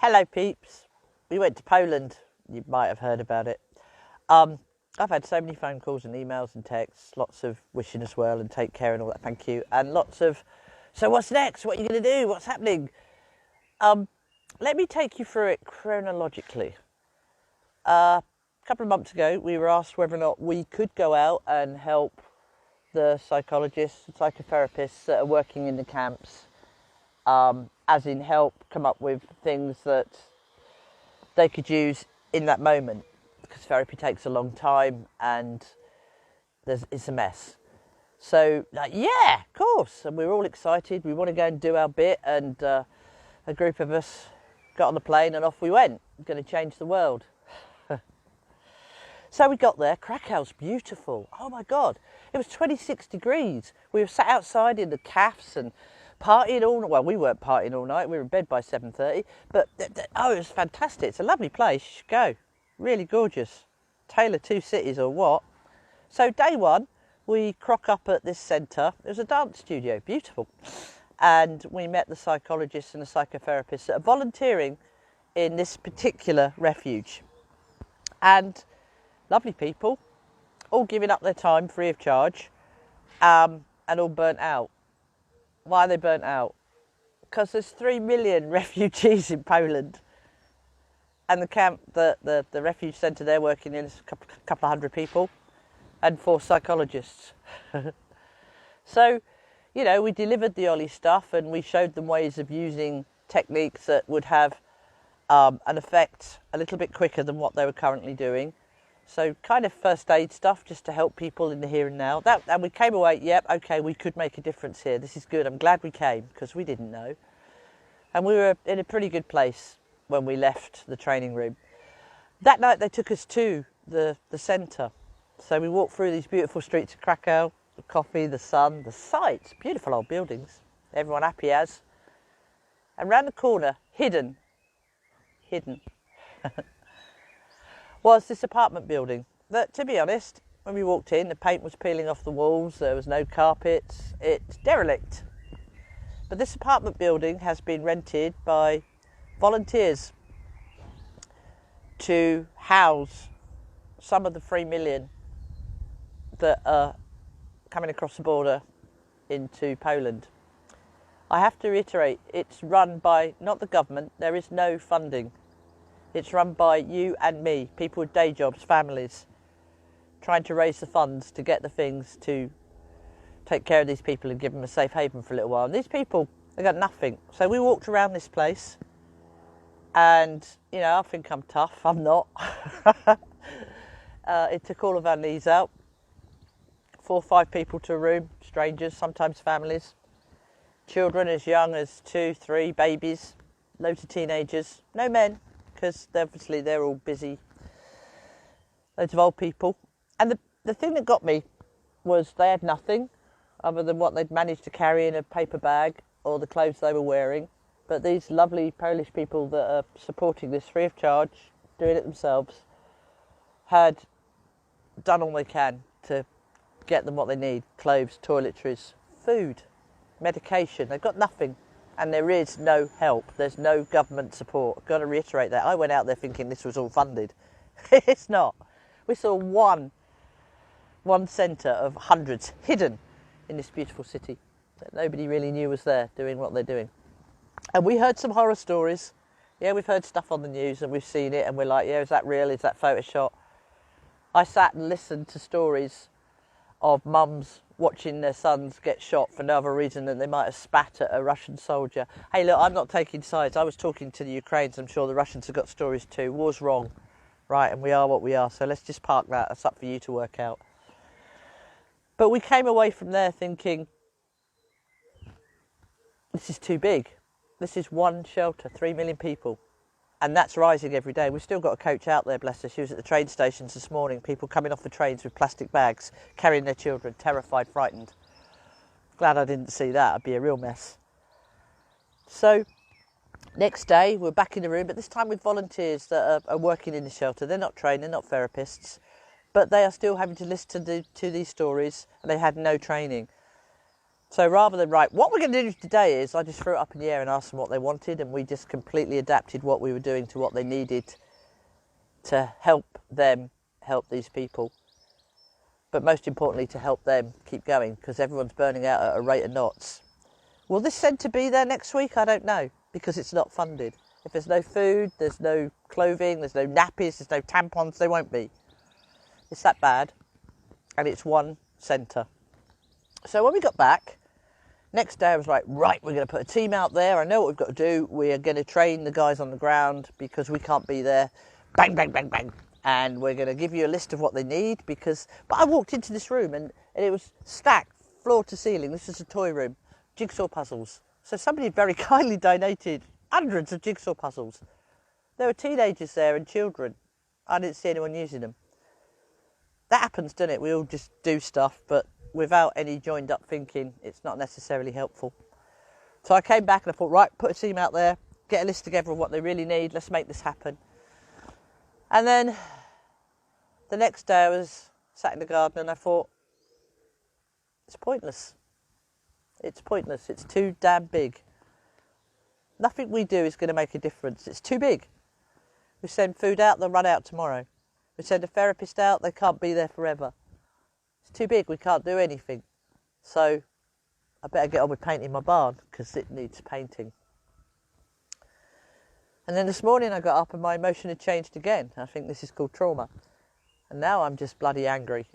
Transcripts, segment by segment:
Hello peeps, we went to Poland, you might have heard about it. I've had so many phone calls and emails and texts, lots of wishing us well and take care and all that, thank you, and lots of, so what's next, what are you going to do, what's happening? Let me take you through it chronologically. A couple of months ago we were asked whether or not we could go out and help the psychologists and psychotherapists that are working in the camps, as in help come up with things that they could use in that moment, because therapy takes a long time and it's a mess. So yeah, of course, and we were all excited, we want to go and do our bit, and a group of us got on the plane and off we went. We're going to change the world. So we got there. Krakow's beautiful. Oh my God, it was 26 degrees. We were sat outside in the cafes and partying all night. Well, we weren't partying all night. We were in bed by 7:30. But oh, it was fantastic. It's a lovely place. You should go. Really gorgeous. Tale of two cities or what? So day one, we crock up at this centre. It was a dance studio. Beautiful. And we met the psychologists and the psychotherapists that are volunteering in this particular refuge. And lovely people, all giving up their time free of charge, and all burnt out. Why are they burnt out? Because there's 3 million refugees in Poland, and the camp, the refuge centre they're working in is a couple of hundred people, and 4 psychologists. So, you know, we delivered the Ollie stuff and we showed them ways of using techniques that would have an effect a little bit quicker than what they were currently doing. So kind of first aid stuff just to help people in the here and now. And we came away, yep, okay, we could make a difference here. This is good. I'm glad we came because we didn't know. And we were in a pretty good place when we left the training room. That night they took us to the centre. So we walked through these beautiful streets of Krakow, the coffee, the sun, the sights, beautiful old buildings, everyone happy as. And round the corner, hidden, was this apartment building that, to be honest, when we walked in, the paint was peeling off the walls, there was no carpets, it's derelict. But this apartment building has been rented by volunteers to house some of the 3 million that are coming across the border into Poland. I have to reiterate, it's run by not the government, there is no funding. It's run by you and me, people with day jobs, families, trying to raise the funds to get the things to take care of these people and give them a safe haven for a little while. And these people, they got nothing. So we walked around this place and, you know, I think I'm tough. I'm not. It took all of our knees out. 4 or 5 people to a room, strangers, sometimes families. Children as young as 2, 3, babies, loads of teenagers, no men, because obviously they're all busy, loads of old people. And the thing that got me was they had nothing other than what they'd managed to carry in a paper bag or the clothes they were wearing. But these lovely Polish people that are supporting this free of charge, doing it themselves, had done all they can to get them what they need: clothes, toiletries, food, medication. They've got nothing. And there is no help. There's no government support. I've got to reiterate that. I went out there thinking this was all funded. It's not. We saw one centre of hundreds hidden in this beautiful city that nobody really knew was there doing what they're doing. And we heard some horror stories. Yeah, we've heard stuff on the news and we've seen it and we're like, yeah, is that real? Is that Photoshop? I sat and listened to stories of mums watching their sons get shot for no other reason than they might have spat at a Russian soldier. Hey, look, I'm not taking sides. I was talking to the Ukrainians. I'm sure the Russians have got stories too. War's wrong, right? And we are what we are. So let's just park that. That's up for you to work out. But we came away from there thinking, this is too big. This is one shelter, 3 million people. And that's rising every day. We've still got a coach out there, bless her. She was at the train stations this morning, people coming off the trains with plastic bags, carrying their children, terrified, frightened. Glad I didn't see that, it'd be a real mess. So, next day, we're back in the room, but this time with volunteers that are working in the shelter. They're not trained, they're not therapists, but they are still having to listen to these stories, and they had no training. So rather than, right, what we're going to do today is, I just threw it up in the air and asked them what they wanted, and we just completely adapted what we were doing to what they needed to help them help these people. But most importantly, to help them keep going, because everyone's burning out at a rate of knots. Will this centre be there next week? I don't know, because it's not funded. If there's no food, there's no clothing, there's no nappies, there's no tampons, there won't be. It's that bad, and it's one centre. So when we got back, next day I was like, right, we're going to put a team out there. I know what we've got to do. We are going to train the guys on the ground because we can't be there. Bang, bang, bang, bang. And we're going to give you a list of what they need because... But I walked into this room and it was stacked floor to ceiling. This is a toy room. Jigsaw puzzles. So somebody very kindly donated hundreds of jigsaw puzzles. There were teenagers there and children. I didn't see anyone using them. That happens, doesn't it? We all just do stuff, but without any joined up thinking, it's not necessarily helpful. So I came back and I thought, right, put a team out there, get a list together of what they really need, let's make this happen. And then the next day I was sat in the garden and I thought, it's pointless. It's pointless. It's too damn big. Nothing we do is going to make a difference. It's too big. We send food out, they'll run out tomorrow. We send a therapist out, they can't be there forever. It's too big, we can't do anything. So I better get on with painting my barn because it needs painting. And then this morning I got up and my emotion had changed again. I think this is called trauma. And now I'm just bloody angry.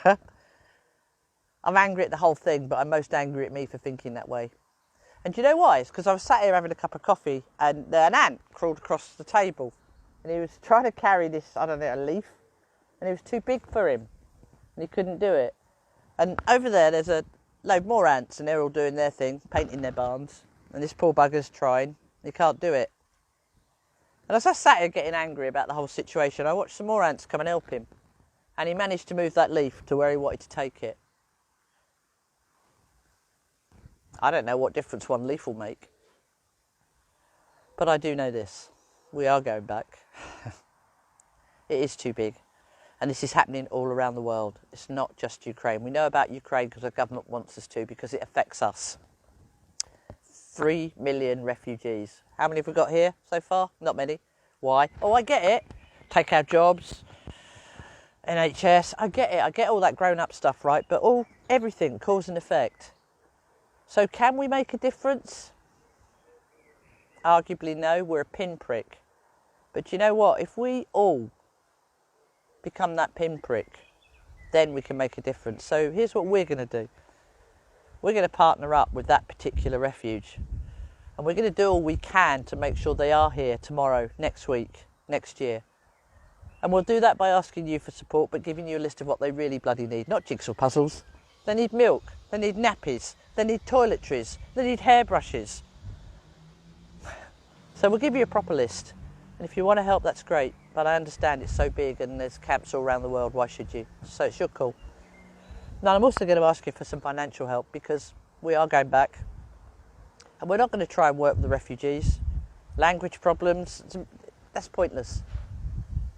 I'm angry at the whole thing, but I'm most angry at me for thinking that way. And do you know why? It's because I was sat here having a cup of coffee and an ant crawled across the table. And he was trying to carry this, I don't know, a leaf. And it was too big for him. And he couldn't do it. And over there, there's a load more ants and they're all doing their thing, painting their barns. And this poor bugger's trying. He can't do it. And as I sat here getting angry about the whole situation, I watched some more ants come and help him. And he managed to move that leaf to where he wanted to take it. I don't know what difference one leaf will make. But I do know this. We are going back. It is too big. And this is happening all around the world. It's not just Ukraine. We know about Ukraine because the government wants us to, because it affects us. 3 million refugees. How many have we got here so far? Not many. Why? Oh, I get it. Take our jobs. NHS. I get it. I get all that grown-up stuff, right? But everything, cause and effect. So can we make a difference? Arguably no, we're a pinprick. But you know what? If we all become that pinprick, then we can make a difference. So here's what we're going to do. We're going to partner up with that particular refuge. And we're going to do all we can to make sure they are here tomorrow, next week, next year. And we'll do that by asking you for support, but giving you a list of what they really bloody need. Not jigsaw puzzles. They need milk. They need nappies. They need toiletries. They need hairbrushes. So we'll give you a proper list. And if you want to help, that's great. But I understand it's so big and there's camps all around the world. Why should you? So it's your call. Now, I'm also going to ask you for some financial help because we are going back. And we're not going to try and work with the refugees. Language problems, that's pointless.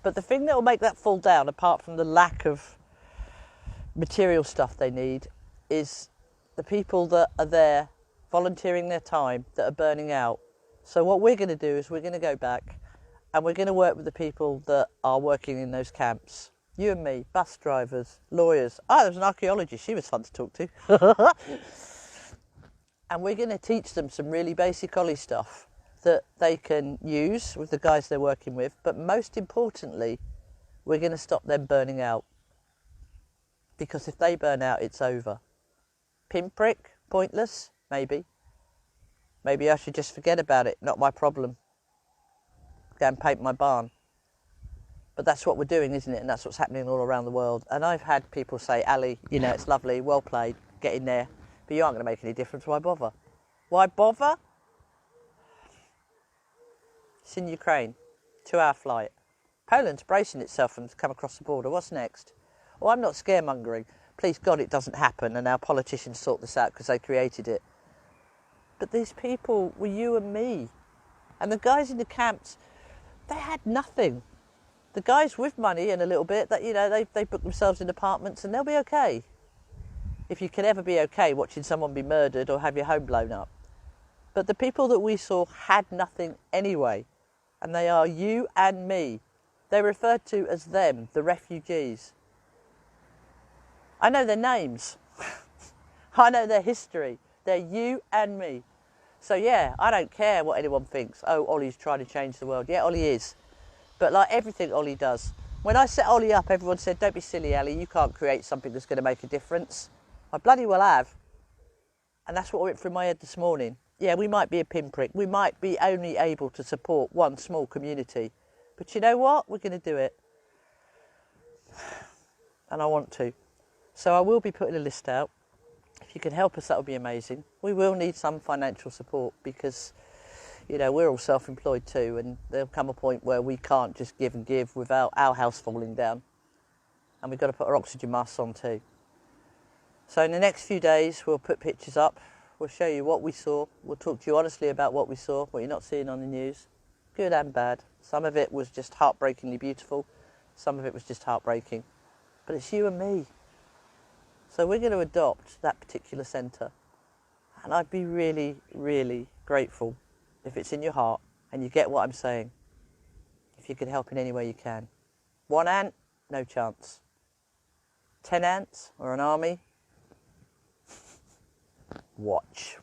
But the thing that will make that fall down, apart from the lack of material stuff they need, is the people that are there volunteering their time that are burning out. So what we're going to do is we're going to go back and we're going to work with the people that are working in those camps. You and me, bus drivers, lawyers. Oh, there was an archaeologist. She was fun to talk to. And we're going to teach them some really basic Ollie stuff that they can use with the guys they're working with. But most importantly, we're going to stop them burning out. Because if they burn out, it's over. Pinprick, pointless, maybe. Maybe I should just forget about it, not my problem. Go and paint my barn. But that's what we're doing, isn't it? And that's what's happening all around the world. And I've had people say, Ali, you know, it's lovely, well played, get in there. But you aren't going to make any difference, why bother? Why bother? It's in Ukraine, 2-hour flight. Poland's bracing itself and come across the border. What's next? Oh, I'm not scaremongering. Please God it doesn't happen and our politicians sort this out because they created it. But these people were you and me. And the guys in the camps, they had nothing. The guys with money and a little bit, that you know, they book themselves in apartments and they'll be okay. if you can ever be okay watching someone be murdered or have your home blown up. But the people that we saw had nothing anyway, and they are you and me. They're referred to as them, the refugees. I know their names. I know their history. They're you and me. So yeah, I don't care what anyone thinks. Oh, Ollie's trying to change the world. Yeah, Ollie is. But like everything Ollie does, when I set Ollie up, everyone said, don't be silly, Ali, you can't create something that's going to make a difference. I bloody well have. And that's what went through my head this morning. Yeah, we might be a pinprick. We might be only able to support one small community. But you know what? We're going to do it. And I want to. So I will be putting a list out. If you can help us, that would be amazing. We will need some financial support because, you know, we're all self-employed too, and there'll come a point where we can't just give and give without our house falling down. And we've got to put our oxygen masks on too. So in the next few days, we'll put pictures up. We'll show you what we saw. We'll talk to you honestly about what we saw, what you're not seeing on the news. Good and bad. Some of it was just heartbreakingly beautiful. Some of it was just heartbreaking. But it's you and me. So we're going to adopt that particular centre. And I'd be really, really grateful if it's in your heart and you get what I'm saying. If you can help in any way you can. 1 ant, no chance. 10 ants or an army, watch.